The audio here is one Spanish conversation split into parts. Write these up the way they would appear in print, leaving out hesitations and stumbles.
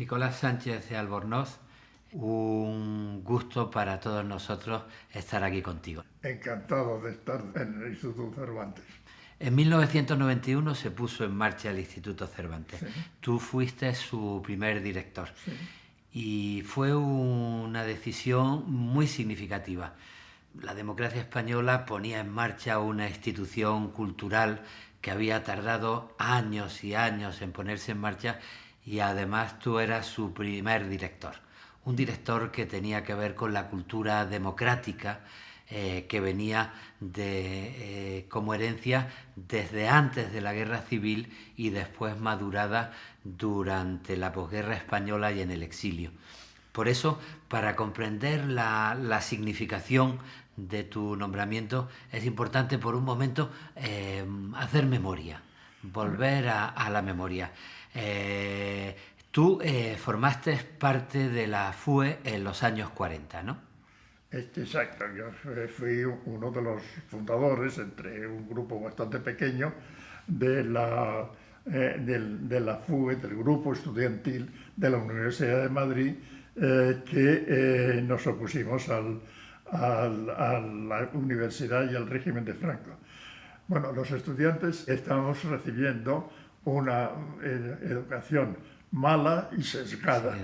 Nicolás Sánchez de Albornoz, un gusto para todos nosotros estar aquí contigo. Encantado de estar en el Instituto Cervantes. En 1991 se puso en marcha el Instituto Cervantes. Sí. Tú fuiste su primer director. Sí. Y fue una decisión muy significativa. La democracia española ponía en marcha una institución cultural que había tardado años y años en ponerse en marcha, y además tú eras su primer director. Un director que tenía que ver con la cultura democrática, que venía como herencia desde antes de la Guerra Civil y después madurada durante la posguerra española y en el exilio. Por eso, para comprender la significación de tu nombramiento, es importante por un momento hacer memoria, volver a la memoria. Tú formaste parte de la FUE en los años 40, ¿no? Exacto, yo fui uno de los fundadores, entre un grupo bastante pequeño, de la FUE, del grupo estudiantil de la Universidad de Madrid, que nos opusimos a la universidad y al régimen de Franco. Bueno, los estudiantes estábamos recibiendo una educación mala y sesgada,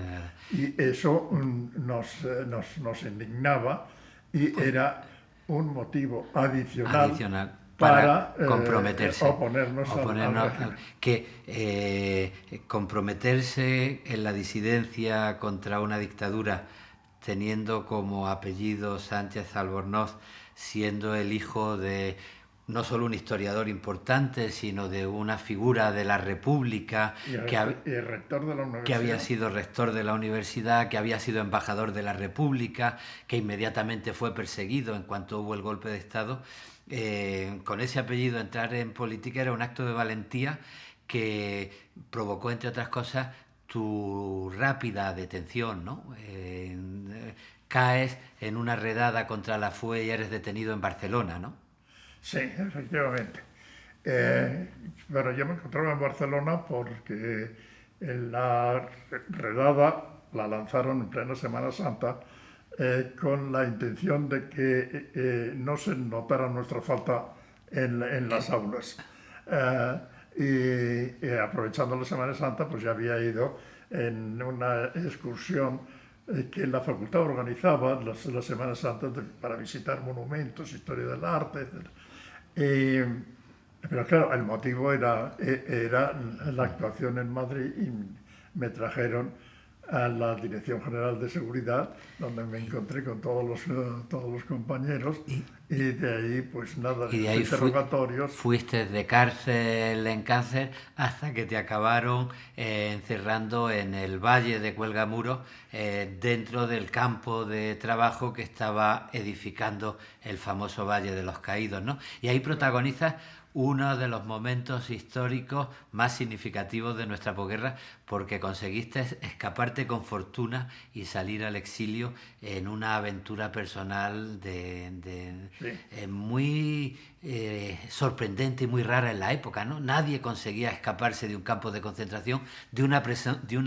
y eso nos indignaba y era un motivo adicional para comprometerse, oponernos al régimen. Comprometerse en la disidencia contra una dictadura, teniendo como apellido Sánchez Albornoz, siendo el hijo de no solo un historiador importante, sino de una figura de la República, rector de la universidad, que había sido rector de la universidad, que había sido embajador de la República, que inmediatamente fue perseguido en cuanto hubo el golpe de Estado. Con ese apellido entrar en política era un acto de valentía que provocó, entre otras cosas, tu rápida detención, ¿no? Caes en una redada contra la FUE y eres detenido en Barcelona, ¿no? Sí, efectivamente. Pero yo me encontraba en Barcelona porque la redada la lanzaron en plena Semana Santa, con la intención de que no se notara nuestra falta en las aulas. Y aprovechando la Semana Santa, pues ya había ido en una excursión que la facultad organizaba la Semana Santa para visitar monumentos, historia del arte, etc. Pero claro, el motivo era la actuación en Madrid, y me trajeron a la Dirección General de Seguridad, donde me encontré con todos los compañeros, y de ahí pues nada, y de ahí interrogatorios. Fuiste de cárcel en cárcel hasta que te acabaron encerrando en el Valle de Cuelgamuros, dentro del campo de trabajo que estaba edificando el famoso Valle de los Caídos, ¿no? Y ahí protagonizas uno de los momentos históricos más significativos de nuestra posguerra, porque conseguiste escaparte con fortuna y salir al exilio en una aventura personal muy sorprendente y muy rara en la época, ¿no? Nadie conseguía escaparse de un campo de concentración, de una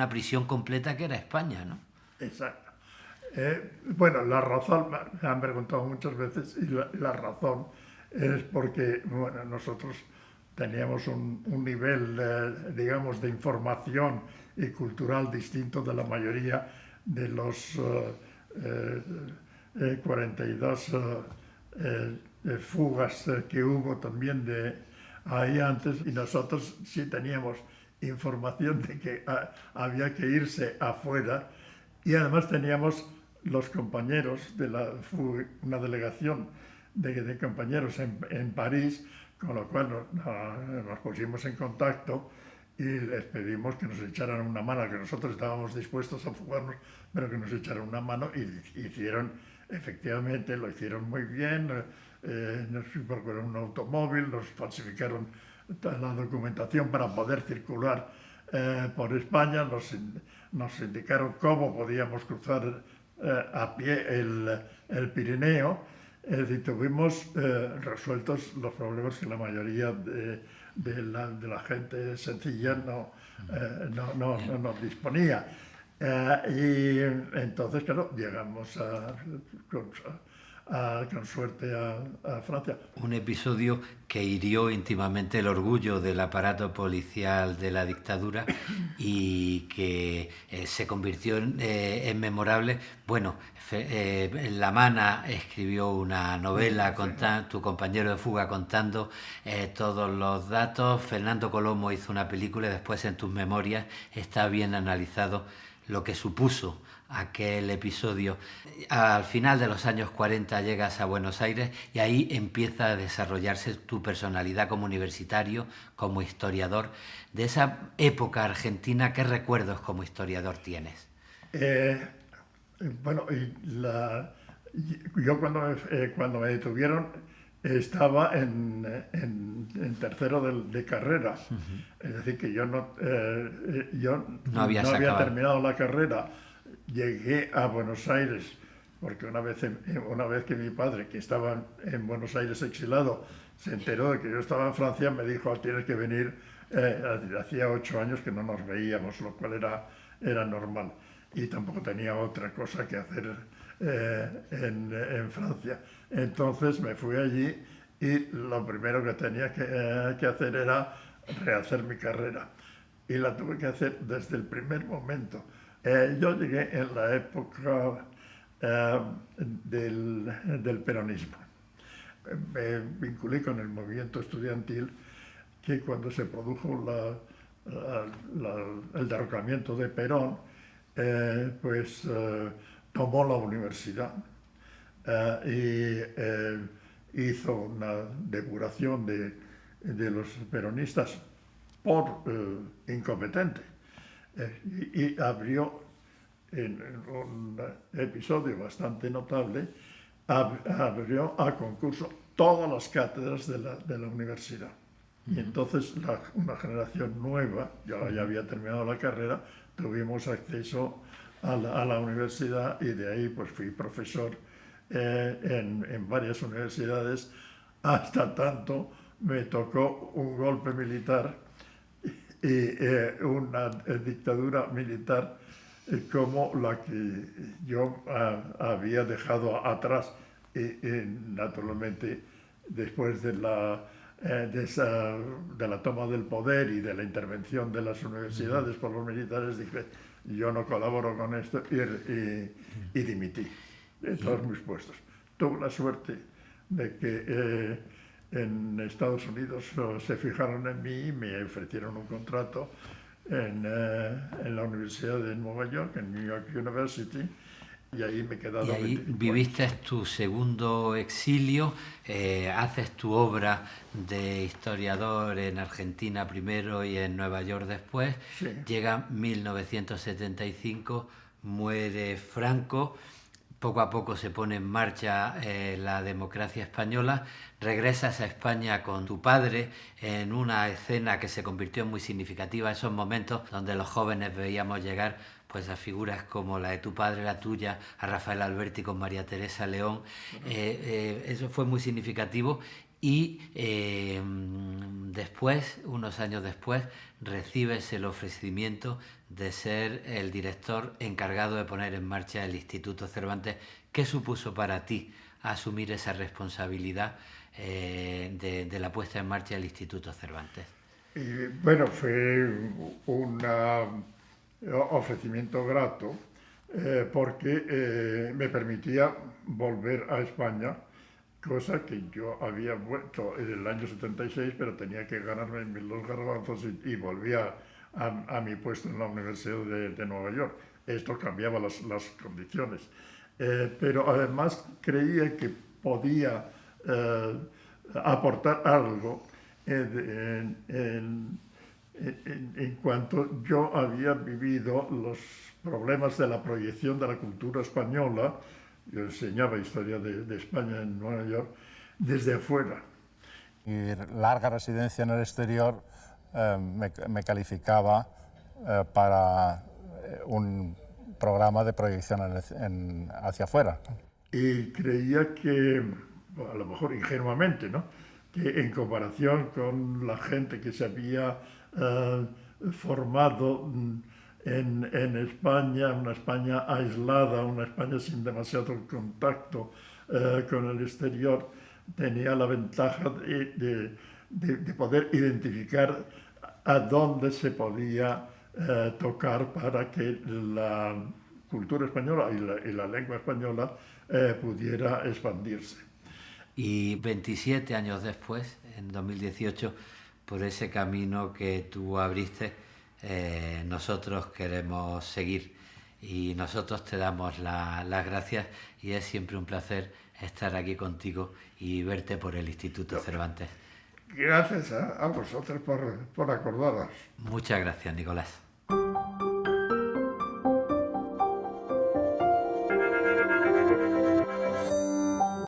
prisión completa que era España, ¿no? Exacto. Bueno, la razón, me han preguntado muchas veces, y la razón es porque bueno, nosotros teníamos un nivel, digamos, de información y cultural distinto de la mayoría de los 42 fugas que hubo también de ahí antes, y nosotros sí teníamos información de que había que irse afuera, y además teníamos los compañeros de la FUE, una delegación de compañeros en París, con lo cual nos pusimos en contacto y les pedimos que nos echaran una mano, que nosotros estábamos dispuestos a fugarnos, pero que nos echaran una mano, y efectivamente lo hicieron muy bien. Nos procuraron un automóvil, nos falsificaron la documentación para poder circular por España, nos indicaron cómo podíamos cruzar a pie el Pirineo. Es decir, tuvimos resueltos los problemas que la mayoría de la gente sencilla no disponía. Y entonces, claro, llegamos con suerte a Francia. Un episodio que hirió íntimamente el orgullo del aparato policial de la dictadura y que se convirtió en memorable. Bueno, Lamana escribió una novela, Sí. tu compañero de fuga, contando todos los datos. Fernando Colomo hizo una película y después en tus memorias está bien analizado lo que supuso aquel episodio. Al final de los años 40 llegas a Buenos Aires y ahí empieza a desarrollarse tu personalidad como universitario, como historiador. De esa época argentina, ¿qué recuerdos como historiador tienes? Eh, bueno, yo cuando me detuvieron estaba en tercero de carrera. Es decir, que yo No habías no había acabado. terminado la carrera. Llegué a Buenos Aires porque una vez que mi padre, que estaba en Buenos Aires exilado, se enteró de que yo estaba en Francia, me dijo: "Ah, tienes que venir". Hacía 8 años que no nos veíamos, lo cual era normal. Y tampoco tenía otra cosa que hacer en Francia. Entonces me fui allí y lo primero que tenía que hacer era rehacer mi carrera. Y la tuve que hacer desde el primer momento. Yo llegué en la época eh, del peronismo. Me vinculé con el movimiento estudiantil, que cuando se produjo el derrocamiento de Perón, tomó la universidad y hizo una depuración de los peronistas por incompetente. Y abrió, en un episodio bastante notable, abrió a concurso todas las cátedras de la universidad. Y entonces una generación nueva, yo ya había terminado la carrera, tuvimos acceso a la universidad, y de ahí pues fui profesor en varias universidades, hasta tanto me tocó un golpe militar y una dictadura militar como la que yo había dejado atrás. Naturalmente, después de la toma del poder y de la intervención de las universidades por los militares, dije: yo no colaboro con esto, y dimití de Y, todos mis puestos. Tuve la suerte de que en Estados Unidos se fijaron en mí y me ofrecieron un contrato en la Universidad de Nueva York, en New York University, y ahí me he y quedado ahí 25 años. viviste tu segundo exilio, haces tu obra de historiador en Argentina primero y en Nueva York después, Sí. llega 1975, muere Franco, poco a poco se pone en marcha la democracia española, regresas a España con tu padre en una escena que se convirtió en muy significativa, esos momentos donde los jóvenes veíamos llegar pues a figuras como la de tu padre, la tuya, a Rafael Alberti con María Teresa León. Eso fue muy significativo y después, unos años después, recibes el ofrecimiento de ser el director encargado de poner en marcha el Instituto Cervantes. ¿Qué supuso para ti asumir esa responsabilidad de la puesta en marcha del Instituto Cervantes? Y bueno, fue un ofrecimiento grato, porque me permitía volver a España, cosa que yo había vuelto en el año 76, pero tenía que ganarme los garbanzos, y volví a mi puesto en la Universidad de Nueva York. Esto cambiaba las condiciones. Pero además creía que podía eh, aportar algo en cuanto yo había vivido los problemas de la proyección de la cultura española. Yo enseñaba historia de España en Nueva York desde afuera. Mi larga residencia en el exterior me calificaba para un programa de proyección hacia afuera. Y creía que, a lo mejor ingenuamente, ¿no?, que en comparación con la gente que se había formado en España, una España aislada, una España sin demasiado contacto con el exterior, tenía la ventaja de poder identificar a dónde se podía tocar para que la cultura española y la lengua española pudiera expandirse. Y 27 años después, en 2018, por ese camino que tú abriste, nosotros queremos seguir y nosotros te damos las gracias y es siempre un placer estar aquí contigo y verte por el Instituto Cervantes. Gracias a vosotros por acordaros. Muchas gracias, Nicolás.